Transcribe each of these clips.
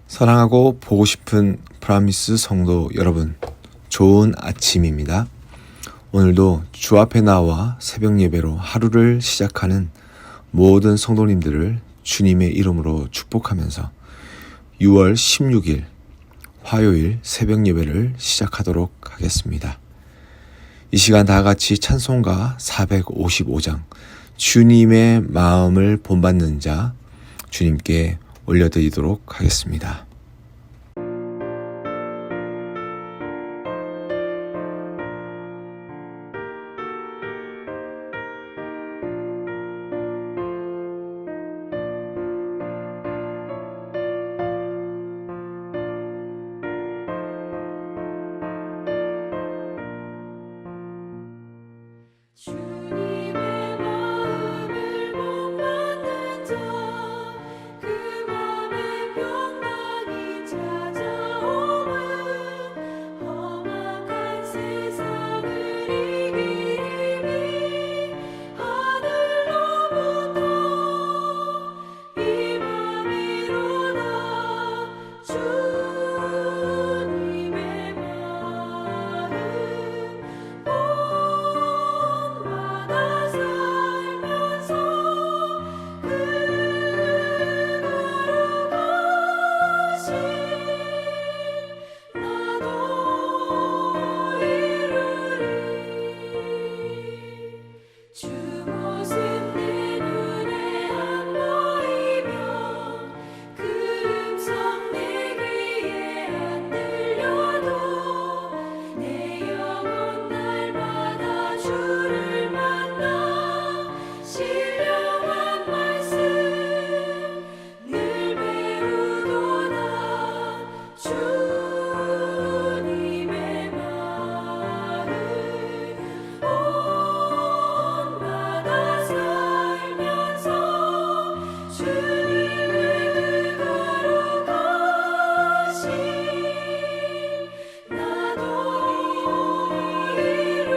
사랑하고 보고 싶은 프라미스 성도 여러분, 좋은 아침입니다. 오늘도 주 앞에 나와 새벽 예배로 하루를 시작하는 모든 성도님들을 주님의 이름으로 축복하면서 6월 16일 화요일 새벽 예배를 시작하도록 하겠습니다. 이 시간 다 같이 찬송가 455장 주님의 마음을 본받는 자 주님께 올려드리도록 하겠습니다. 주님의 마음을 본받는 자, 그 맘에 평강이 찾아오면 험악한 세상을 이기리 하늘로부터 이 맘 이루나 주님의 마음 본받아 살면서 그거룩하신 나도 이루리. 주 모습 내 눈에 안 보이며 그 음성 내 귀에 안 들려도 내 영혼 날마다 주를 만나 신령한 말씀 늘 배우도다. 주님의 마음 본받아 살면서 주님의 거룩하신 나도 이루리.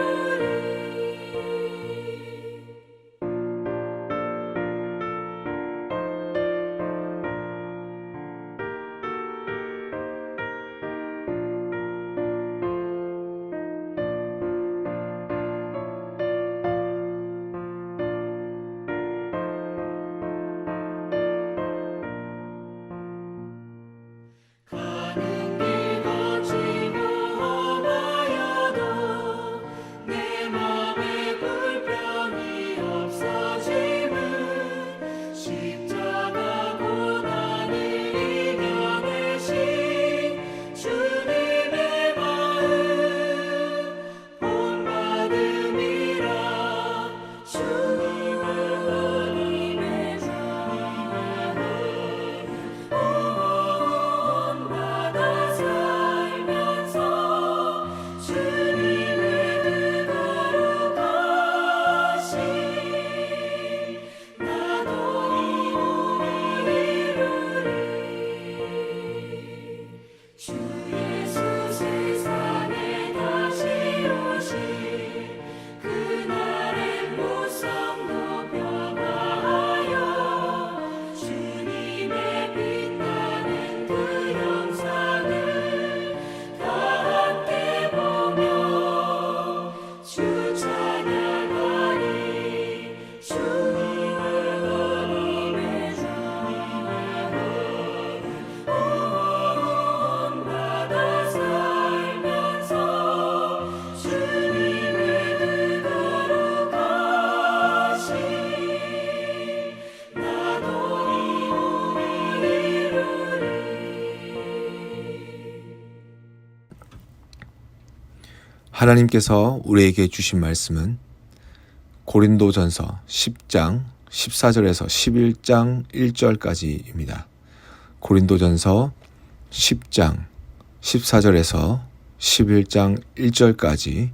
가는 길 거치고 험하여도 내 맘에 불평이 없어짐은 십자가 고난을 이겨내신 주님의 마음 본받음이라. 주님의 본받아 살면서 주님의 거룩하신 나도 이루리. 주 예수 세상에 다시 오실 그날의 무성도 변화하여 주님의 빛나는 그 영상을 다 함께 보며 주 찬양하리. 주님의 본받아 살면서 주님의 거룩하신 나도 이루리. 하나님께서 우리에게 주신 말씀은 고린도전서 10장 14절에서 11장 1절까지입니다. 고린도전서 10장 14절에서 11장 1절까지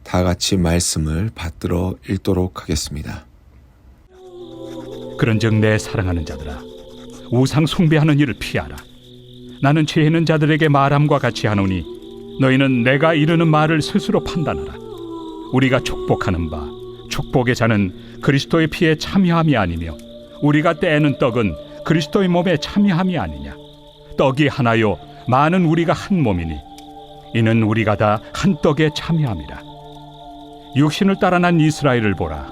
다 같이 말씀을 받들어 읽도록 하겠습니다. 그런즉 내 사랑하는 자들아, 우상 숭배하는 일을 피하라. 나는 죄 있는 자들에게 말함과 같이 하노니 너희는 내가 이르는 말을 스스로 판단하라. 우리가 축복하는 바 축복의 자는 그리스도의 피에 참여함이 아니며 우리가 떼는 떡은 그리스도의 몸에 참여함이 아니냐. 떡이 하나요 많은 우리가 한 몸이니 이는 우리가 다 한 떡에 참여함이라. 육신을 따라 난 이스라엘을 보라.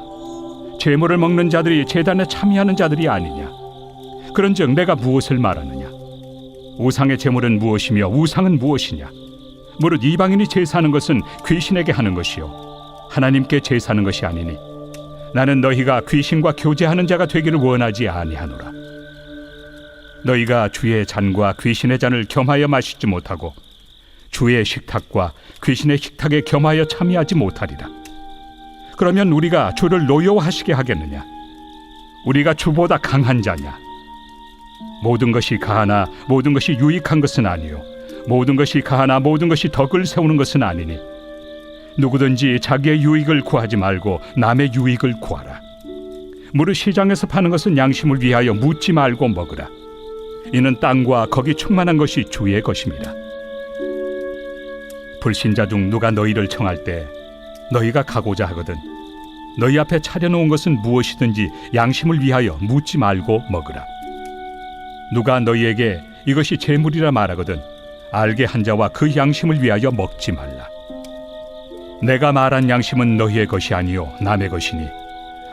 제물을 먹는 자들이 제단에 참여하는 자들이 아니냐. 그런즉 내가 무엇을 말하느냐. 우상의 제물은 무엇이며 우상은 무엇이냐. 무릇 이방인이 제사하는 것은 귀신에게 하는 것이요 하나님께 제사하는 것이 아니니 나는 너희가 귀신과 교제하는 자가 되기를 원하지 아니하노라. 너희가 주의 잔과 귀신의 잔을 겸하여 마시지 못하고 주의 식탁과 귀신의 식탁에 겸하여 참여하지 못하리라. 그러면 우리가 주를 노여워하시게 하겠느냐. 우리가 주보다 강한 자냐. 모든 것이 가하나 모든 것이 유익한 것은 아니요 모든 것이 가하나 모든 것이 덕을 세우는 것은 아니니 누구든지 자기의 유익을 구하지 말고 남의 유익을 구하라. 무릇 시장에서 파는 것은 양심을 위하여 묻지 말고 먹으라. 이는 땅과 거기 충만한 것이 주의 것입니다. 불신자 중 누가 너희를 청할 때 너희가 가고자 하거든 너희 앞에 차려놓은 것은 무엇이든지 양심을 위하여 묻지 말고 먹으라. 누가 너희에게 이것이 제물이라 말하거든 알게 한 자와 그 양심을 위하여 먹지 말라. 내가 말한 양심은 너희의 것이 아니요 남의 것이니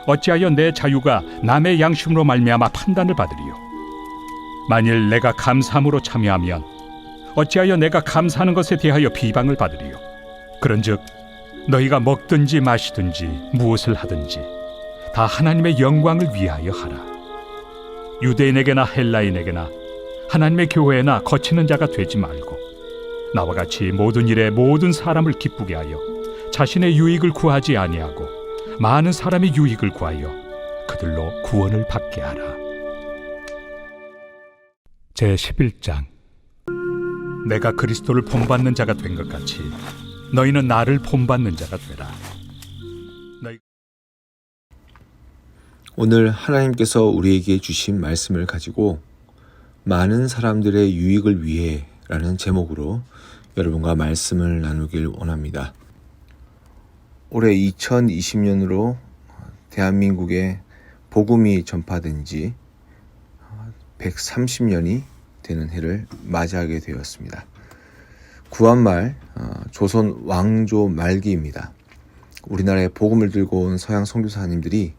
어찌하여 내 자유가 남의 양심으로 말미암아 판단을 받으리요. 만일 내가 감사함으로 참여하면 어찌하여 내가 감사하는 것에 대하여 비방을 받으리요. 그런즉 너희가 먹든지 마시든지 무엇을 하든지 다 하나님의 영광을 위하여 하라. 유대인에게나 헬라인에게나 하나님의 교회에나 거치는 자가 되지 말고 나와 같이 모든 일에 모든 사람을 기쁘게 하여 자신의 유익을 구하지 아니하고 많은 사람의 유익을 구하여 그들로 구원을 받게 하라. 제11장. 내가 그리스도를 본받는 자가 된 것 같이 너희는 나를 본받는 자가 되라. 오늘 하나님께서 우리에게 주신 말씀을 가지고 많은 사람들의 유익을 위해 라는 제목으로 여러분과 말씀을 나누길 원합니다. 올해 2020년으로 대한민국에 복음이 전파된 지 130년이 되는 해를 맞이하게 되었습니다. 구한말 조선 왕조 말기입니다. 우리나라에 복음을 들고 온 서양 선교사님들이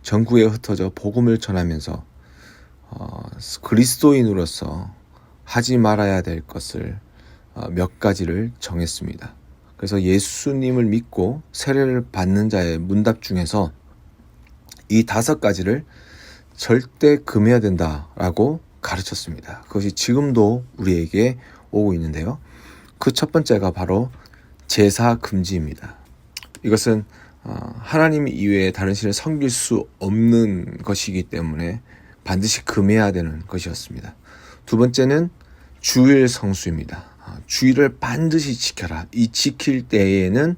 전국에 흩어져 복음을 전하면서 그리스도인으로서 하지 말아야 될 것을 몇 가지를 정했습니다. 그래서 예수님을 믿고 세례를 받는 자의 문답 중에서 이 5가지를 절대 금해야 된다라고 가르쳤습니다. 그것이 지금도 우리에게 오고 있는데요. 그 첫 번째가 바로 제사 금지입니다. 이것은 하나님 이외에 다른 신을 섬길 수 없는 것이기 때문에 반드시 금해야 되는 것이었습니다. 두 번째는 주일 성수입니다. 주일을 반드시 지켜라. 이 지킬 때에는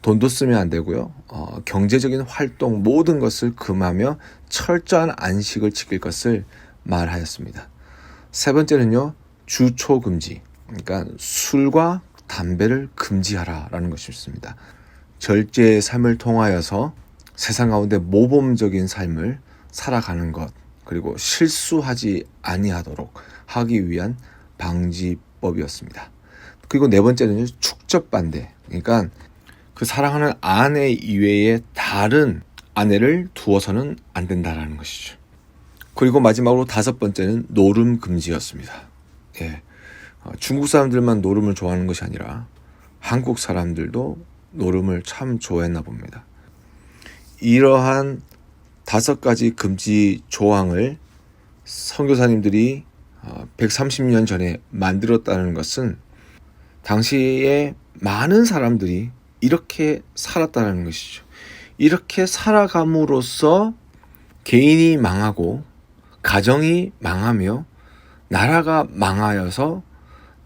돈도 쓰면 안 되고요. 경제적인 활동 모든 것을 금하며 철저한 안식을 지킬 것을 말하였습니다. 세 번째는요. 주초 금지. 그러니까 술과 담배를 금지하라라는 것이었습니다. 절제의 삶을 통하여서 세상 가운데 모범적인 삶을 살아가는 것, 그리고 실수하지 아니하도록 하기 위한 방지법이었습니다. 그리고 네 번째는 축적 반대. 그러니까 그 사랑하는 아내 이외에 다른 아내를 두어서는 안 된다라는 것이죠. 그리고 마지막으로 5번째는 노름 금지였습니다. 중국 사람들만 노름을 좋아하는 것이 아니라 한국 사람들도 노름을 참 좋아했나 봅니다. 이러한 5가지 금지 조항을 선교사님들이 130년 전에 만들었다는 것은 당시에 많은 사람들이 이렇게 살았다는 것이죠. 이렇게 살아감으로써 개인이 망하고 가정이 망하며 나라가 망하여서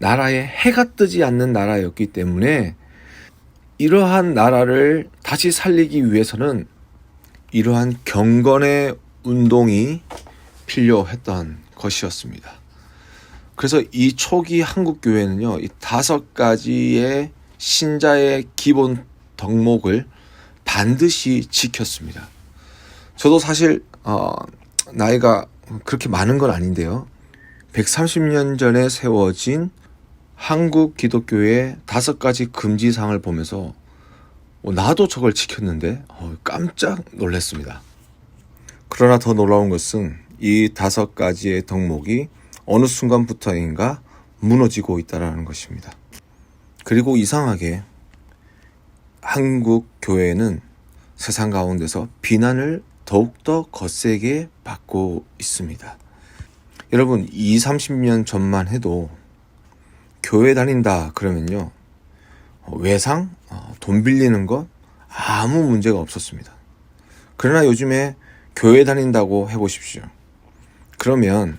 나라에 해가 뜨지 않는 나라였기 때문에 이러한 나라를 다시 살리기 위해서는 이러한 경건의 운동이 필요했던 것이었습니다. 그래서 이 초기 한국 교회는요, 이 5가지의 신자의 기본 덕목을 반드시 지켰습니다. 저도 사실 나이가 그렇게 많은 건 아닌데요. 130년 전에 세워진 한국 기독교의 5가지 금지사항을 보면서 나도 저걸 지켰는데 깜짝 놀랐습니다. 그러나 더 놀라운 것은 이 5가지의 덕목이 어느 순간부터인가 무너지고 있다는 것입니다. 그리고 이상하게 한국 교회는 세상 가운데서 비난을 더욱더 거세게 받고 있습니다. 여러분, 20-30년 전만 해도 교회 다닌다 그러면요, 외상, 돈 빌리는 것 아무 문제가 없었습니다. 그러나 요즘에 교회 다닌다고 해보십시오. 그러면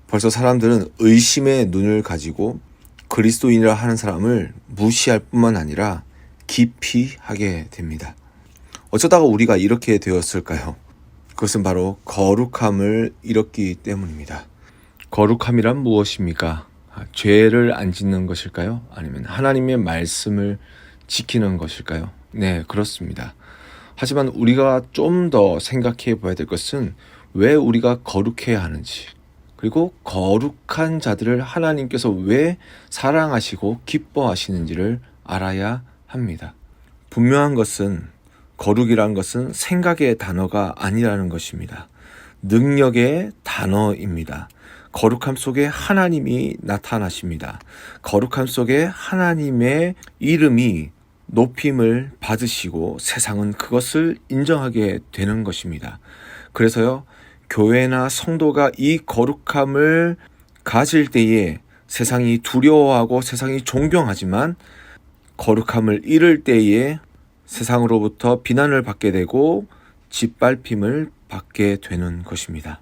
벌써 사람들은 의심의 눈을 가지고 그리스도인이라 하는 사람을 무시할 뿐만 아니라 기피하게 됩니다. 어쩌다가 우리가 이렇게 되었을까요? 그것은 바로 거룩함을 잃었기 때문입니다. 거룩함이란 무엇입니까? 죄를 안 짓는 것일까요? 아니면 하나님의 말씀을 지키는 것일까요? 네, 그렇습니다. 하지만 우리가 좀 더 생각해 봐야 될 것은 왜 우리가 거룩해야 하는지, 그리고 거룩한 자들을 하나님께서 왜 사랑하시고 기뻐하시는지를 알아야 합니다. 분명한 것은 거룩이란 것은 생각의 단어가 아니라는 것입니다. 능력의 단어입니다. 거룩함 속에 하나님이 나타나십니다. 거룩함 속에 하나님의 이름이 높임을 받으시고 세상은 그것을 인정하게 되는 것입니다. 그래서요, 교회나 성도가 이 거룩함을 가질 때에 세상이 두려워하고 세상이 존경하지만 거룩함을 잃을 때에 세상으로부터 비난을 받게 되고 짓밟힘을 받게 되는 것입니다.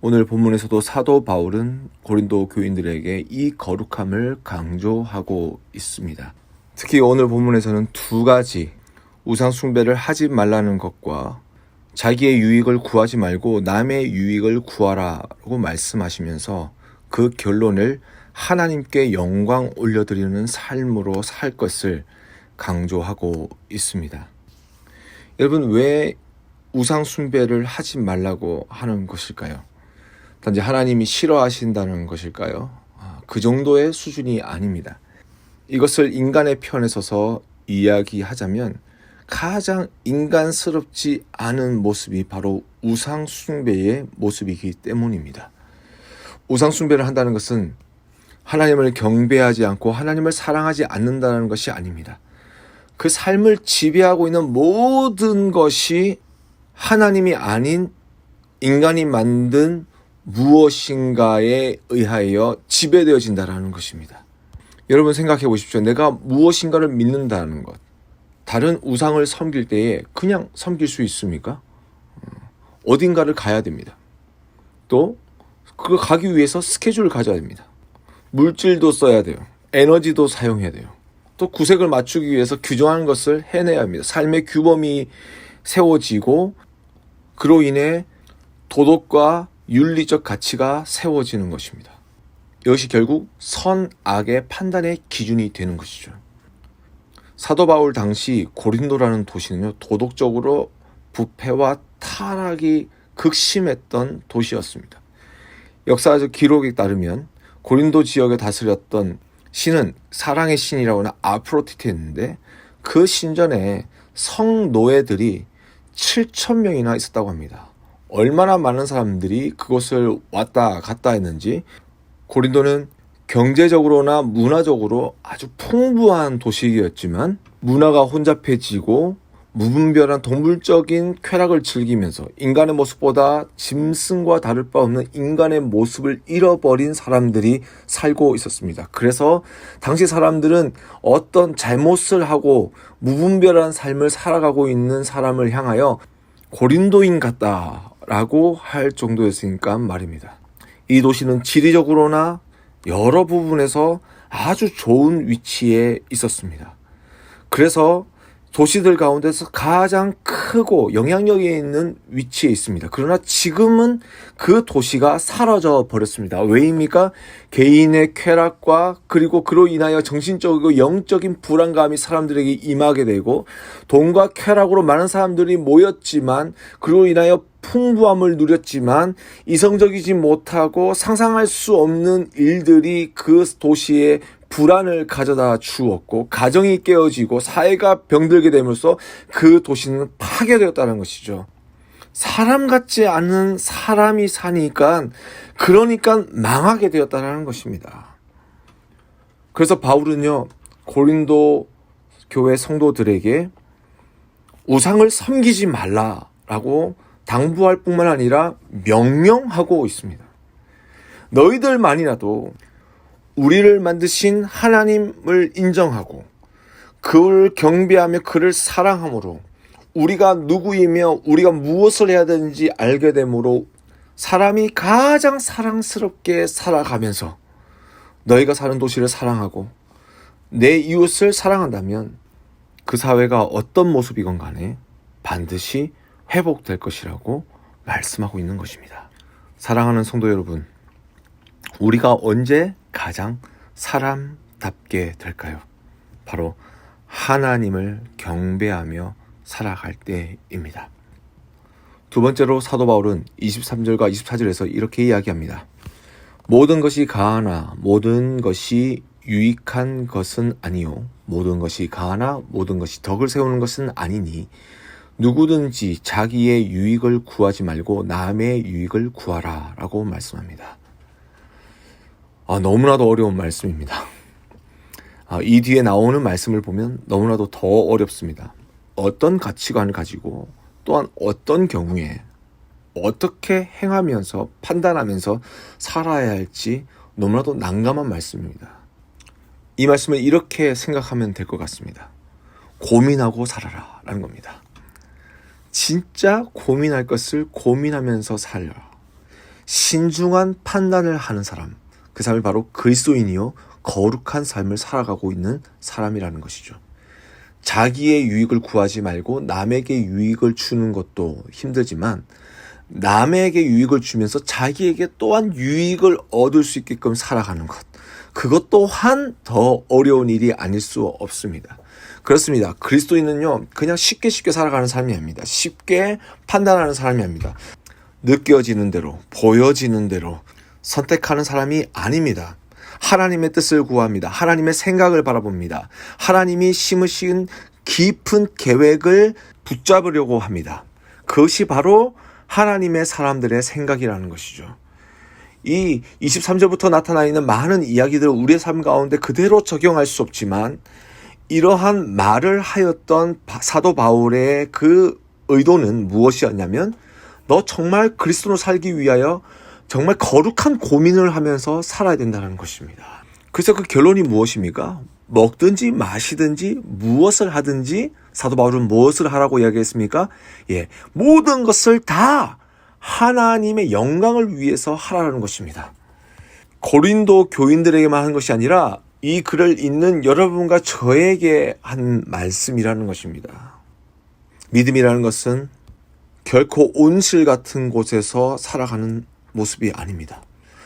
오늘 본문에서도 사도 바울은 고린도 교인들에게 이 거룩함을 강조하고 있습니다. 특히 오늘 본문에서는 2가지 우상 숭배를 하지 말라는 것과 자기의 유익을 구하지 말고 남의 유익을 구하라고 말씀하시면서 그 결론을 하나님께 영광 올려드리는 삶으로 살 것을 강조하고 있습니다. 여러분, 왜 우상 숭배를 하지 말라고 하는 것일까요? 단지 하나님이 싫어하신다는 것일까요? 그 정도의 수준이 아닙니다. 이것을 인간의 편에 서서 이야기하자면 가장 인간스럽지 않은 모습이 바로 우상 숭배의 모습이기 때문입니다. 우상 숭배를 한다는 것은 하나님을 경배하지 않고 하나님을 사랑하지 않는다는 것이 아닙니다. 그 삶을 지배하고 있는 모든 것이 하나님이 아닌 인간이 만든 무엇인가에 의하여 지배되어진다는 것입니다. 여러분 생각해 보십시오. 내가 무엇인가를 믿는다는 것, 다른 우상을 섬길 때에 그냥 섬길 수 있습니까? 어딘가를 가야 됩니다. 또 그거 가기 위해서 스케줄을 가져야 됩니다. 물질도 써야 돼요. 에너지도 사용해야 돼요. 또 구색을 맞추기 위해서 규정하는 것을 해내야 합니다. 삶의 규범이 세워지고 그로 인해 도덕과 윤리적 가치가 세워지는 것입니다. 이것이 결국 선악의 판단의 기준이 되는 것이죠. 사도 바울 당시 고린도라는 도시는요, 도덕적으로 부패와 타락이 극심했던 도시였습니다. 역사적 기록에 따르면 고린도 지역을 다스렸던 신은 사랑의 신이라고 하는 아프로디테였는데 그 신전에 성노예들이 7,000명이나 있었다고 합니다. 얼마나 많은 사람들이 그곳을 왔다 갔다 했는지. 고린도는 경제적으로나 문화적으로 아주 풍부한 도시였지만 문화가 혼잡해지고 무분별한 동물적인 쾌락을 즐기면서 인간의 모습보다 짐승과 다를 바 없는 인간의 모습을 잃어버린 사람들이 살고 있었습니다. 그래서 당시 사람들은 어떤 잘못을 하고 무분별한 삶을 살아가고 있는 사람을 향하여 고린도인 같다라고 할 정도였으니까 말입니다. 이 도시는 지리적으로나 여러 부분에서 아주 좋은 위치에 있었습니다. 그래서 도시들 가운데서 가장 크고 영향력이 있는 위치에 있습니다. 그러나 지금은 그 도시가 사라져 버렸습니다. 왜입니까? 개인의 쾌락과 그리고 그로 인하여 정신적이고 영적인 불안감이 사람들에게 임하게 되고 돈과 쾌락으로 많은 사람들이 모였지만 그로 인하여 풍부함을 누렸지만 이성적이지 못하고 상상할 수 없는 일들이 그 도시에 불안을 가져다 주었고 가정이 깨어지고 사회가 병들게 되면서 그 도시는 파괴되었다는 것이죠. 사람 같지 않은 사람이 사니까 그러니까 망하게 되었다는 것입니다. 그래서 바울은요, 고린도 교회 성도들에게 우상을 섬기지 말라라고 당부할 뿐만 아니라 명령하고 있습니다. 너희들만이라도 우리를 만드신 하나님을 인정하고 그를 경배하며 그를 사랑함으로 우리가 누구이며 우리가 무엇을 해야 되는지 알게 되므로 사람이 가장 사랑스럽게 살아가면서 너희가 사는 도시를 사랑하고 내 이웃을 사랑한다면 그 사회가 어떤 모습이건 간에 반드시 회복될 것이라고 말씀하고 있는 것입니다. 사랑하는 성도 여러분, 우리가 언제 가장 사람답게 될까요? 바로 하나님을 경배하며 살아갈 때입니다. 두 번째로 사도 바울은 23절과 24절에서 이렇게 이야기합니다. 모든 것이 가하나 모든 것이 유익한 것은 아니요 모든 것이 가하나 모든 것이 덕을 세우는 것은 아니니 누구든지 자기의 유익을 구하지 말고 남의 유익을 구하라 라고 말씀합니다. 너무나도 어려운 말씀입니다. 이 뒤에 나오는 말씀을 보면 너무나도 더 어렵습니다. 어떤 가치관을 가지고 또한 어떤 경우에 어떻게 행하면서 판단하면서 살아야 할지 너무나도 난감한 말씀입니다. 이 말씀을 이렇게 생각하면 될 것 같습니다. 고민하고 살아라 라는 겁니다. 진짜 고민할 것을 고민하면서 살아라. 신중한 판단을 하는 사람, 그 사람이 바로 그리스도인이요 거룩한 삶을 살아가고 있는 사람이라는 것이죠. 자기의 유익을 구하지 말고 남에게 유익을 주는 것도 힘들지만 남에게 유익을 주면서 자기에게 또한 유익을 얻을 수 있게끔 살아가는 것, 그것 또한 더 어려운 일이 아닐 수 없습니다. 그렇습니다. 그리스도인은요 그냥 쉽게 살아가는 사람이 아닙니다. 쉽게 판단하는 사람이 아닙니다. 느껴지는 대로 보여지는 대로 선택하는 사람이 아닙니다. 하나님의 뜻을 구합니다. 하나님의 생각을 바라봅니다. 하나님이 심으신 깊은 계획을 붙잡으려고 합니다. 그것이 바로 하나님의 사람들의 생각이라는 것이죠. 이 23절부터 나타나 있는 많은 이야기들을 우리의 삶 가운데 그대로 적용할 수 없지만 이러한 말을 하였던 사도 바울의 그 의도는 무엇이었냐면 너 정말 그리스도로 살기 위하여 정말 거룩한 고민을 하면서 살아야 된다는 것입니다. 그래서 그 결론이 무엇입니까? 먹든지 마시든지 무엇을 하든지 사도 바울은 무엇을 하라고 이야기했습니까? 모든 것을 다 하나님의 영광을 위해서 하라는 것입니다. 고린도 교인들에게만 한 것이 아니라 이 글을 읽는 여러분과 저에게 한 말씀이라는 것입니다. 믿음이라는 것은 결코 온실 같은 곳에서 살아가는 모습이 아닙니다.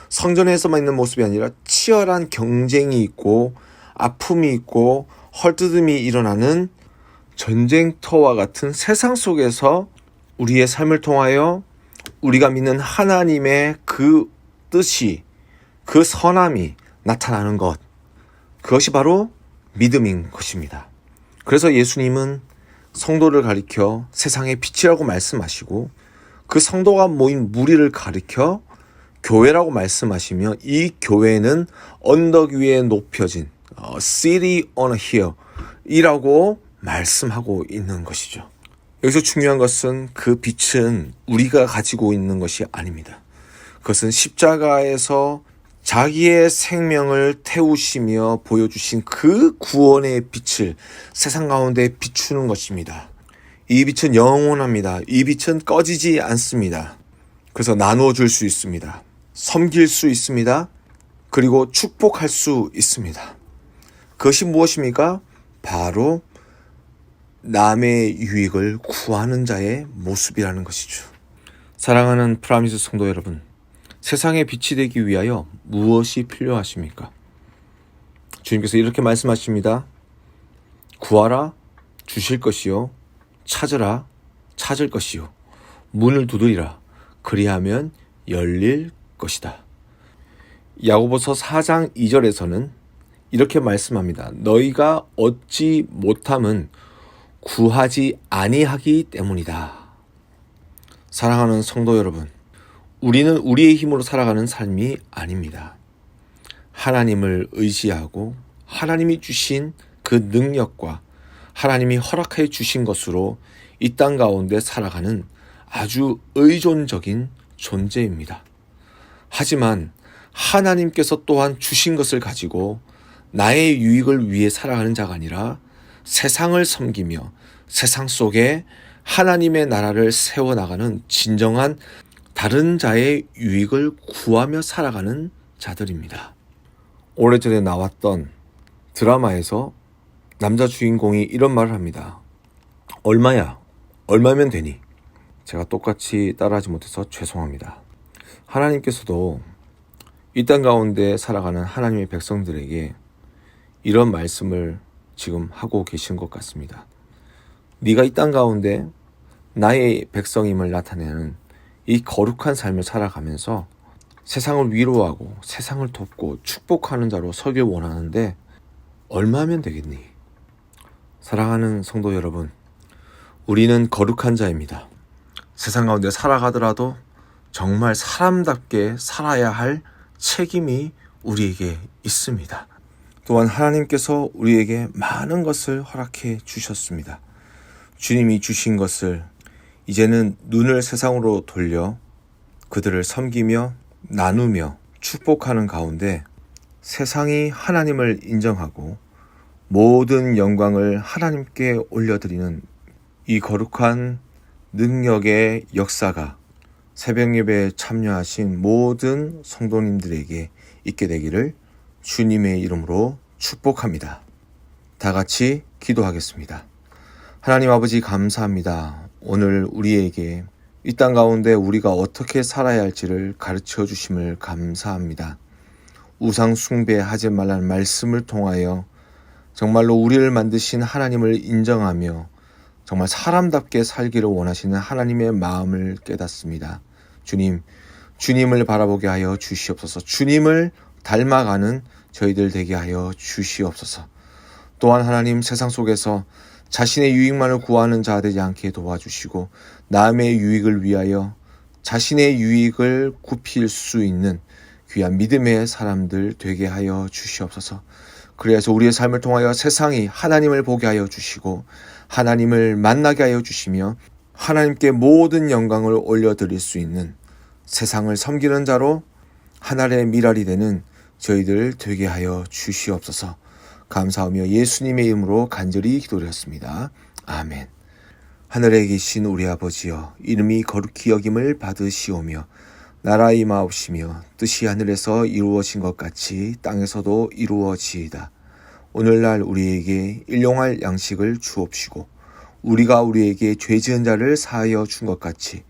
성전에서만 있는 모습이 아니라 치열한 경쟁이 있고 아픔이 있고 헐뜯음이 일어나는 전쟁터와 같은 세상 속에서 우리의 삶을 통하여 우리가 믿는 하나님의 그 뜻이, 그 선함이 나타나는 것, 그것이 바로 믿음인 것입니다. 그래서 예수님은 성도를 가리켜 세상의 빛이라고 말씀하시고 그 성도가 모인 무리를 가리켜 교회라고 말씀하시며 이 교회는 언덕 위에 높여진 city on a hill 이라고 말씀하고 있는 것이죠. 여기서 중요한 것은 그 빛은 우리가 가지고 있는 것이 아닙니다. 그것은 십자가에서 자기의 생명을 태우시며 보여주신 그 구원의 빛을 세상 가운데 비추는 것입니다. 이 빛은 영원합니다. 이 빛은 꺼지지 않습니다. 그래서 나누어 줄 수 있습니다. 섬길 수 있습니다. 그리고 축복할 수 있습니다. 그것이 무엇입니까? 바로 남의 유익을 구하는 자의 모습이라는 것이죠. 사랑하는 프라미스 성도 여러분, 세상의 빛이 되기 위하여 무엇이 필요하십니까? 주님께서 이렇게 말씀하십니다. 구하라, 주실 것이요. 찾으라, 찾을 것이요. 문을 두드리라. 그리하면 열릴 것이다. 야고보서 4장 2절에서는 이렇게 말씀합니다. 너희가 얻지 못함은 구하지 아니하기 때문이다. 사랑하는 성도 여러분, 우리는 우리의 힘으로 살아가는 삶이 아닙니다. 하나님을 의지하고 하나님이 주신 그 능력과 하나님이 허락해 주신 것으로 이 땅 가운데 살아가는 아주 의존적인 존재입니다. 하지만 하나님께서 또한 주신 것을 가지고 나의 유익을 위해 살아가는 자가 아니라 세상을 섬기며 세상 속에 하나님의 나라를 세워나가는 진정한 다른 자의 유익을 구하며 살아가는 자들입니다. 오래전에 나왔던 드라마에서 남자 주인공이 이런 말을 합니다. 얼마야? 얼마면 되니? 제가 똑같이 따라하지 못해서 죄송합니다. 하나님께서도 이 땅 가운데 살아가는 하나님의 백성들에게 이런 말씀을 지금 하고 계신 것 같습니다. 네가 이 땅 가운데 나의 백성임을 나타내는 이 거룩한 삶을 살아가면서 세상을 위로하고 세상을 돕고 축복하는 자로 서길 원하는데 얼마면 되겠니? 사랑하는 성도 여러분, 우리는 거룩한 자입니다. 세상 가운데 살아가더라도 정말 사람답게 살아야 할 책임이 우리에게 있습니다. 또한 하나님께서 우리에게 많은 것을 허락해 주셨습니다. 주님이 주신 것을 이제는 눈을 세상으로 돌려 그들을 섬기며 나누며 축복하는 가운데 세상이 하나님을 인정하고 모든 영광을 하나님께 올려드리는 이 거룩한 능력의 역사가 새벽 예배에 참여하신 모든 성도님들에게 있게 되기를 주님의 이름으로 축복합니다. 다 같이 기도하겠습니다. 하나님 아버지 감사합니다. 오늘 우리에게 이 땅 가운데 우리가 어떻게 살아야 할지를 가르쳐 주심을 감사합니다. 우상 숭배하지 말라는 말씀을 통하여 정말로 우리를 만드신 하나님을 인정하며 정말 사람답게 살기를 원하시는 하나님의 마음을 깨닫습니다. 주님, 주님을 바라보게 하여 주시옵소서. 주님을 닮아가는 저희들 되게 하여 주시옵소서. 또한 하나님, 세상 속에서 자신의 유익만을 구하는 자 되지 않게 도와주시고 남의 유익을 위하여 자신의 유익을 굽힐 수 있는 귀한 믿음의 사람들 되게 하여 주시옵소서. 그래서 우리의 삶을 통하여 세상이 하나님을 보게 하여 주시고 하나님을 만나게 하여 주시며 하나님께 모든 영광을 올려드릴 수 있는 세상을 섬기는 자로 하늘의 미랄이 되는 저희들 되게 하여 주시옵소서. 감사하며 예수님의 이름으로 간절히 기도드렸습니다. 아멘. 하늘에 계신 우리 아버지여, 이름이 거룩히 여김을 받으시오며 나라 임하옵시며 뜻이 하늘에서 이루어진 것 같이 땅에서도 이루어지이다. 오늘날 우리에게 일용할 양식을 주옵시고 우리가 우리에게 죄 지은 자를 사하여 준 것 같이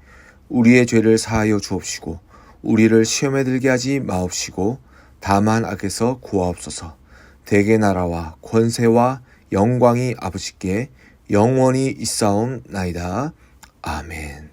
우리의 죄를 사하여 주옵시고 우리를 시험에 들게 하지 마옵시고 다만 악에서 구하옵소서. 대개 나라와 권세와 영광이 아버지께 영원히 있사옵나이다. 아멘.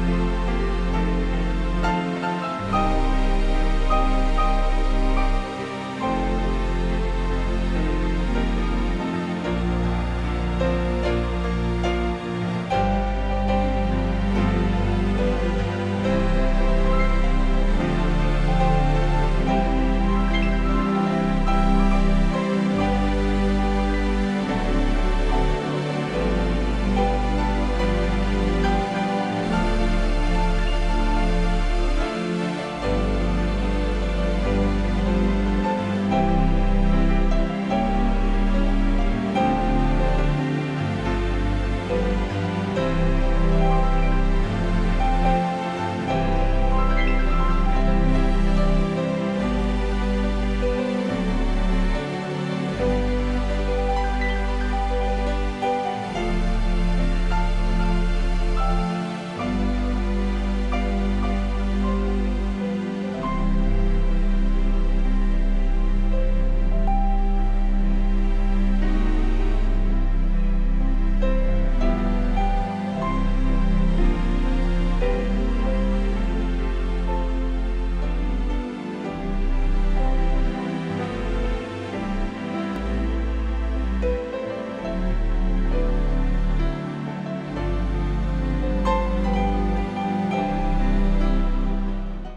주